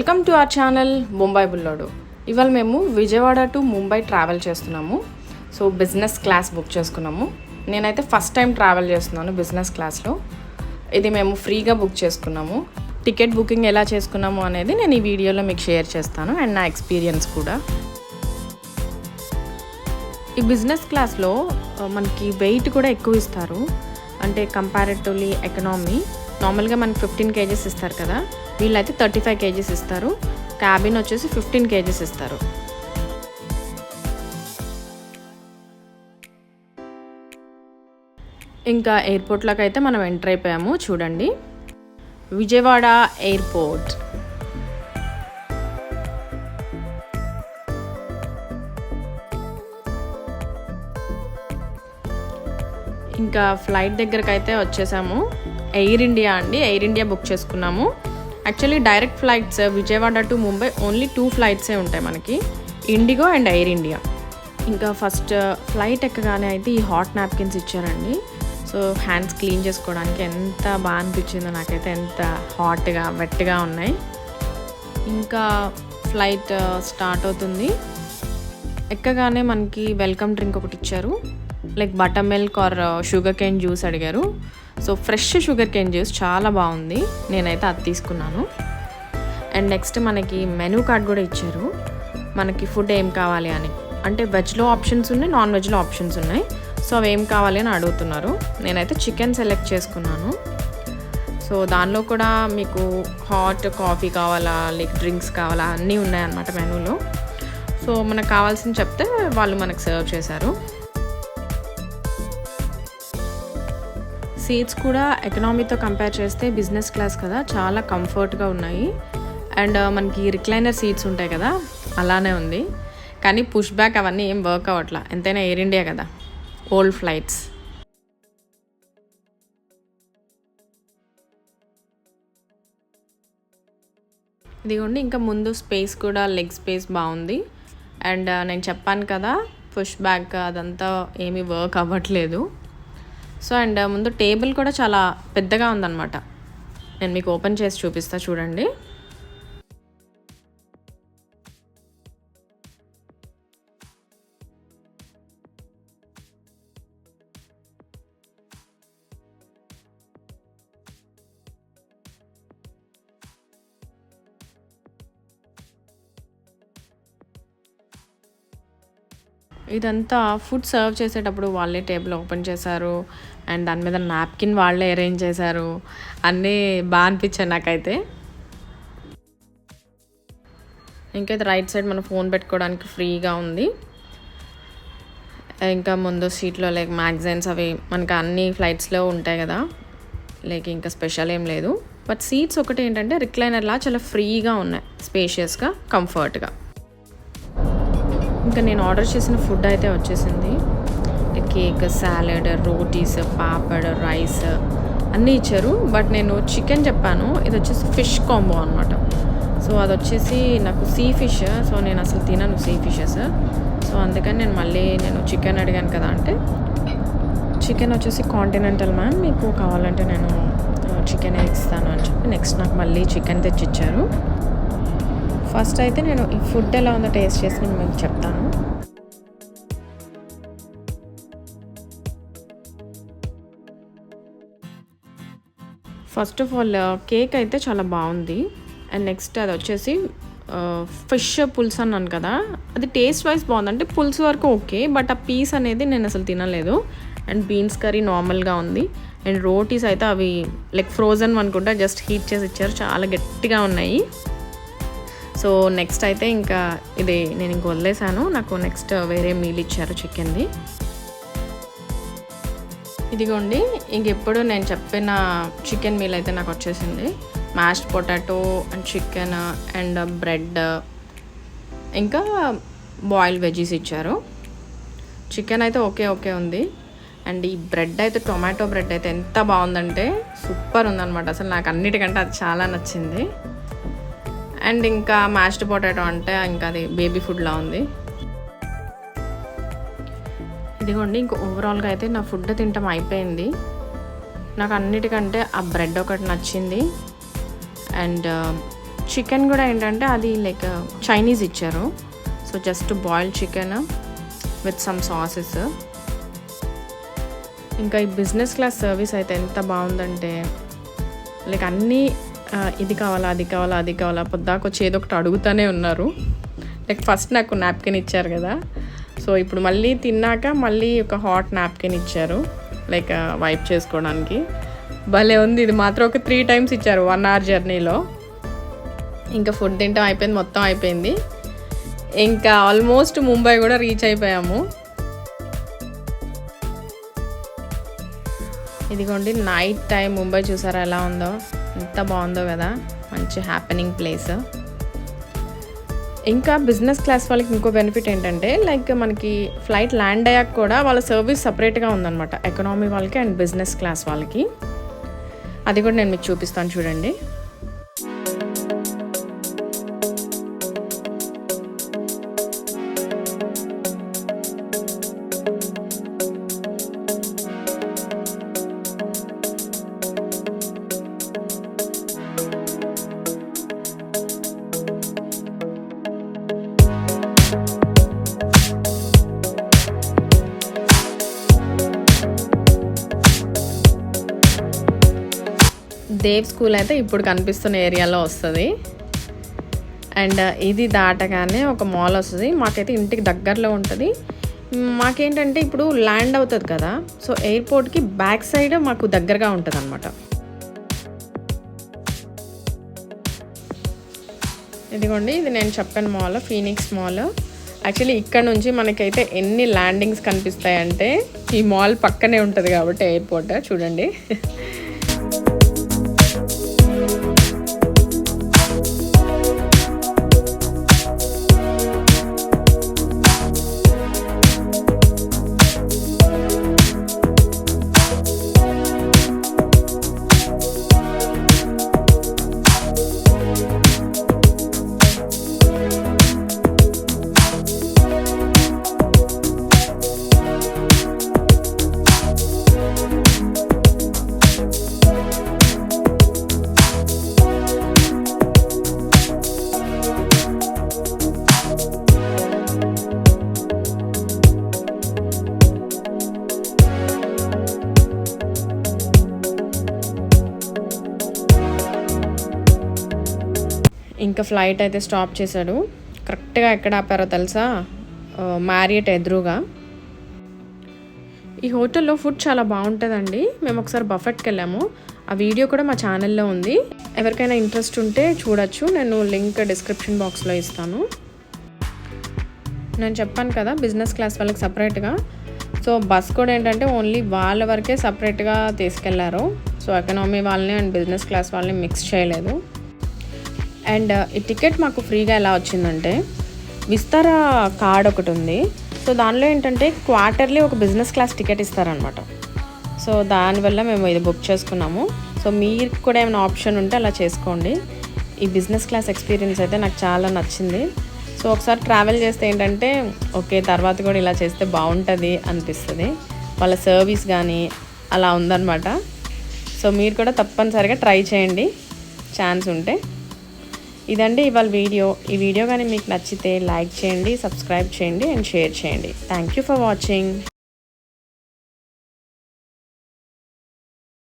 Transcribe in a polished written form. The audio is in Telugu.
Welcome to our channel Mumbai Bullodu. ఇవాళ మేము విజయవాడ టు ముంబై ట్రావెల్ చేస్తున్నాము. సో బిజినెస్ క్లాస్ బుక్ చేసుకున్నాము. నేనైతే ఫస్ట్ టైం ట్రావెల్ చేస్తున్నాను బిజినెస్ క్లాస్లో. ఇది మేము ఫ్రీగా బుక్ చేసుకున్నాము. టికెట్ బుకింగ్ ఎలా చేసుకున్నాము అనేది నేను ఈ వీడియోలో మీకు షేర్ చేస్తాను అండ్ నా ఎక్స్పీరియన్స్ కూడా. ఈ బిజినెస్ క్లాస్లో మనకి వెయిట్ కూడా ఎక్కువ ఇస్తారు. అంటే కంపారిటివ్లీ ఎకనామీ నార్మల్గా మనకి 15 kgs ఇస్తారు కదా, వీళ్ళైతే 35 kgs ఇస్తారు. క్యాబిన్ వచ్చేసి 15 kgs ఇస్తారు. ఇంకా ఎయిర్పోర్ట్లోకి అయితే మనం ఎంటర్ అయిపోయాము. చూడండి, విజయవాడ ఎయిర్పోర్ట్. ఇంకా ఫ్లైట్ దగ్గరకు అయితే వచ్చేసాము. ఎయిర్ ఇండియా అండి, ఎయిర్ ఇండియా బుక్ చేసుకున్నాము. Actually direct flights Vijayawada to Mumbai only 2 ఫ్లైట్సే ఉంటాయి మనకి, ఇండిగో అండ్ ఎయిర్ ఇండియా. ఇంకా ఫస్ట్ ఫ్లైట్ ఎక్కగానే అయితే ఈ హాట్ నాప్కిన్స్ ఇచ్చారండి. సో హ్యాండ్స్ క్లీన్ చేసుకోవడానికి ఎంత బాగా అనిపించిందో నాకైతే, ఎంత హాట్గా వెట్గా ఉన్నాయి. ఇంకా ఫ్లైట్ స్టార్ట్ అవుతుంది. ఎక్కగానే మనకి వెల్కమ్ డ్రింక్ ఒకటి ఇచ్చారు, like buttermilk or sugarcane juice అడిగారు. So fresh sugarcane juice చాలా బాగుంది, నేనైతే అది తీసుకున్నాను. అండ్ నెక్స్ట్ మనకి మెనూ కార్డ్ కూడా ఇచ్చారు, మనకి ఫుడ్ ఏం కావాలి అని. అంటే వెజ్లో ఆప్షన్స్ ఉన్నాయి, నాన్ వెజ్లో ఆప్షన్స్ ఉన్నాయి. సో అవి ఏం కావాలి అని అడుగుతున్నారు. నేనైతే చికెన్ సెలెక్ట్ చేసుకున్నాను. సో దానిలో కూడా మీకు హాట్ కాఫీ కావాలా, లైక్ డ్రింక్స్ కావాలా, అన్నీ ఉన్నాయన్నమాట మెనూలో. సో మనకు కావాల్సింది చెప్తే వాళ్ళు మనకు సర్వ్ చేశారు. సీట్స్ కూడా ఎకనామీతో కంపేర్ చేస్తే బిజినెస్ క్లాస్ కదా, చాలా కంఫర్ట్గా ఉన్నాయి. అండ్ మనకి రిక్లైనర్ సీట్స్ ఉంటాయి కదా, అలానే ఉంది. కానీ పుష్ బ్యాక్ అవన్నీ ఏం వర్క్ అవ్వట్లా, ఎంతైనా ఎయిర్ ఇండియా కదా, ఓల్డ్ ఫ్లైట్స్. ఇదిగోండి, ఇంకా ముందు స్పేస్ కూడా లెగ్ స్పేస్ బాగుంది. అండ్ నేను చెప్పాను కదా పుష్ బ్యాక్ అదంతా ఏమీ వర్క్ అవ్వట్లేదు. సో అండ్ ముందు టేబుల్ కూడా చాలా పెద్దగా ఉందన్నమాట. నేను మీకు ఓపెన్ చేసి చూపిస్తా, చూడండి. ఇదంతా ఫుడ్ సర్వ్ చేసేటప్పుడు వాళ్ళే టేబుల్ ఓపెన్ చేశారు అండ్ దాని మీద నాప్కిన్ వాళ్ళే అరేంజ్ చేశారు. అన్నీ బాగా అనిపించాయి నాకైతే. ఇంకైతే రైట్ సైడ్ మన ఫోన్ పెట్టుకోవడానికి ఫ్రీగా ఉంది. ఇంకా ముందు సీట్లో లైక్ మ్యాగజైన్స్ అవి మనకు అన్ని ఫ్లైట్స్లో ఉంటాయి కదా, లైక్ ఇంకా స్పెషల్ ఏం లేదు. బట్ సీట్స్ ఒకటి ఏంటంటే రిక్లైనర్లా చాలా ఫ్రీగా ఉన్నాయి, స్పేషియస్గా, కంఫర్ట్గా. ఇంకా నేను ఆర్డర్ చేసిన ఫుడ్ అయితే వచ్చేసింది. Cake, salad, rotis, papad, rice అన్నీ ఇచ్చారు. బట్ నేను చికెన్ చెప్పాను, ఇది వచ్చేసి ఫిష్ కాంబో అనమాట. సో అది వచ్చేసి నాకు సీ ఫిష్, సో నేను అసలు తినను సీ ఫిషెస్. సో అందుకని నేను చికెన్ అడిగాను కదా, అంటే చికెన్ వచ్చేసి కాంటినెంటల్ మ్యామ్, మీకు కావాలంటే నేను చికెన్ ఇస్తాను అని చెప్పి నెక్స్ట్ నాకు మళ్ళీ చికెన్ తెచ్చిచ్చారు. ఫస్ట్ అయితే నేను ఈ ఫుడ్ ఎలా ఉందో టేస్ట్ చేసి నేను మీకు చెప్తాను. ఫస్ట్ ఆఫ్ ఆల్ కేక్ అయితే చాలా బాగుంది. అండ్ నెక్స్ట్ అది వచ్చేసి ఫిష్ పులుసు అన్నాను కదా, అది టేస్ట్ వైజ్ బాగుంది. అంటే పులుసు వరకు ఓకే, బట్ ఆ పీస్ అనేది నేను అసలు తినలేదు. అండ్ బీన్స్ కర్రీ నార్మల్గా ఉంది. అండ్ రోటీస్ అయితే అవి లైక్ ఫ్రోజన్ అనుకుంటా, జస్ట్ హీట్ చేసి ఇచ్చారు, చాలా గట్టిగా ఉన్నాయి. సో నెక్స్ట్ అయితే ఇంకా ఇది నేను ఇంక వదిలేసాను, నాకు నెక్స్ట్ వేరే మీల్ ఇచ్చారు చికెన్ది. ఇదిగోండి, ఇంకెప్పుడు నేను చెప్పిన చికెన్ మీల్ అయితే నాకు వచ్చేసింది. Mashed potato and chicken and bread, ఇంకా బాయిల్డ్ వెజీస్ ఇచ్చారు. చికెన్ అయితే ఓకే ఉంది. అండ్ ఈ బ్రెడ్ అయితే, టొమాటో బ్రెడ్ అయితే ఎంత బాగుందంటే సూపర్ ఉందన్నమాట. అసలు నాకు అన్నిటికంటే అది చాలా నచ్చింది. అండ్ ఇంకా మ్యాష్డ్ పొటాటో అంటే ఇంకా అది బేబీ ఫుడ్లా ఉంది. ఇదిగోండి, ఇంక ఓవరాల్గా అయితే నా ఫుడ్ తింటాం అయిపోయింది. నాకు అన్నిటికంటే ఆ బ్రెడ్ ఒకటి నచ్చింది. అండ్ చికెన్ కూడా ఏంటంటే అది లైక్ చైనీస్ ఇచ్చారు. So just boiled chicken with some sauces. ఇంకా ఈ బిజినెస్ క్లాస్ సర్వీస్ అయితే ఎంత బాగుందంటే లైక్ అన్నీ ఇది కావాలా అది కావాలా అది కావాలా పొద్దాకు వచ్చి ఏదో ఒకటి అడుగుతూనే ఉన్నారు. లైక్ ఫస్ట్ నాకు నాప్కిన్ ఇచ్చారు కదా, సో ఇప్పుడు మళ్ళీ తిన్నాక మళ్ళీ ఒక హాట్ నాప్కిన్ ఇచ్చారు లైక్ వైప్ చేసుకోవడానికి. భలే ఉంది. ఇది మాత్రం ఒక 3 times ఇచ్చారు 1 hour జర్నీలో. ఇంకా ఫుడ్ తింటాం అయిపోయింది, మొత్తం అయిపోయింది. ఇంకా ఆల్మోస్ట్ ముంబై కూడా రీచ్ అయిపోయాము. ఇదిగోండి నైట్ టైం ముంబై చూసారా ఎలా ఉందో, ఎంత బాగుందో కదా, మంచి హ్యాపెనింగ్ ప్లేస్. ఇంకా బిజినెస్ క్లాస్ వాళ్ళకి ఇంకో బెనిఫిట్ ఏంటంటే లైక్ మనకి ఫ్లైట్ ల్యాండ్ అయ్యాక కూడా వాళ్ళ సర్వీస్ సపరేట్గా ఉందన్నమాట, ఎకనామీ వాళ్ళకి అండ్ బిజినెస్ క్లాస్ వాళ్ళకి. అది కూడా నేను మీకు చూపిస్తాను చూడండి. దేవ్ స్కూల్ అయితే ఇప్పుడు కనిపిస్తున్న ఏరియాలో వస్తుంది. అండ్ ఇది దాటగానే ఒక మాల్ వస్తుంది. మాకైతే ఇంటికి దగ్గరలో ఉంటుంది. మాకేంటంటే ఇప్పుడు ల్యాండ్ అవుతుంది కదా, సో ఎయిర్పోర్ట్కి బ్యాక్ సైడ్ మాకు దగ్గరగా ఉంటుంది అనమాట. ఇదిగోండి ఇది నేను చెప్పాను మాల్, ఫీనిక్స్ మాల్. యాక్చువల్లీ ఇక్కడ నుంచి మనకైతే ఎన్ని ల్యాండింగ్స్ కనిపిస్తాయంటే ఈ మాల్ పక్కనే ఉంటుంది కాబట్టి ఎయిర్పోర్ట్ చూడండి. ఇంకా ఫ్లైట్ అయితే స్టాప్ చేశాడు. కరెక్ట్గా ఎక్కడ ఆపారో తెలుసా, మ్యారియట్ ఎదురుగా. ఈ హోటల్లో ఫుడ్ చాలా బాగుంటుందండి. మేము ఒకసారి బఫెట్కి వెళ్ళాము, ఆ వీడియో కూడా మా ఛానల్లో ఉంది. ఎవరికైనా ఇంట్రెస్ట్ ఉంటే చూడొచ్చు, నేను లింక్ డిస్క్రిప్షన్ బాక్స్లో ఇస్తాను. నేను చెప్పాను కదా బిజినెస్ క్లాస్ వాళ్ళకి సపరేట్గా, సో బస్ కూడా ఏంటంటే ఓన్లీ వాళ్ళ వరకే సపరేట్గా తీసుకెళ్లారు. సో ఎకనామీ వాళ్ళని అండ్ బిజినెస్ క్లాస్ వాళ్ళని మిక్స్ చేయలేదు. అండ్ ఈ టికెట్ మాకు ఫ్రీగా ఎలా వచ్చిందంటే విస్తారా కార్డ్ ఒకటి ఉంది. సో దానిలో ఏంటంటే క్వార్టర్లీ ఒక బిజినెస్ క్లాస్ టికెట్ ఇస్తారనమాట. సో దానివల్ల మేము ఇది బుక్ చేసుకున్నాము. సో మీకు కూడా ఏమైనా ఆప్షన్ ఉంటే అలా చేసుకోండి. ఈ బిజినెస్ క్లాస్ ఎక్స్పీరియన్స్ అయితే నాకు చాలా నచ్చింది. సో ఒకసారి ట్రావెల్ చేస్తే ఏంటంటే ఓకే తర్వాత కూడా ఇలా చేస్తే బాగుంటుంది అనిపిస్తుంది. వాళ్ళ సర్వీస్ కానీ అలా ఉందన్నమాట. సో మీరు కూడా తప్పనిసరిగా ట్రై చేయండి ఛాన్స్ ఉంటే. ఇదండి ఇవాళ వీడియో. ఈ వీడియో కానీ మీకు నచ్చితే లైక్ చేయండి, సబ్స్క్రైబ్ చేయండి అండ్ షేర్ చేయండి. Thank you for watching.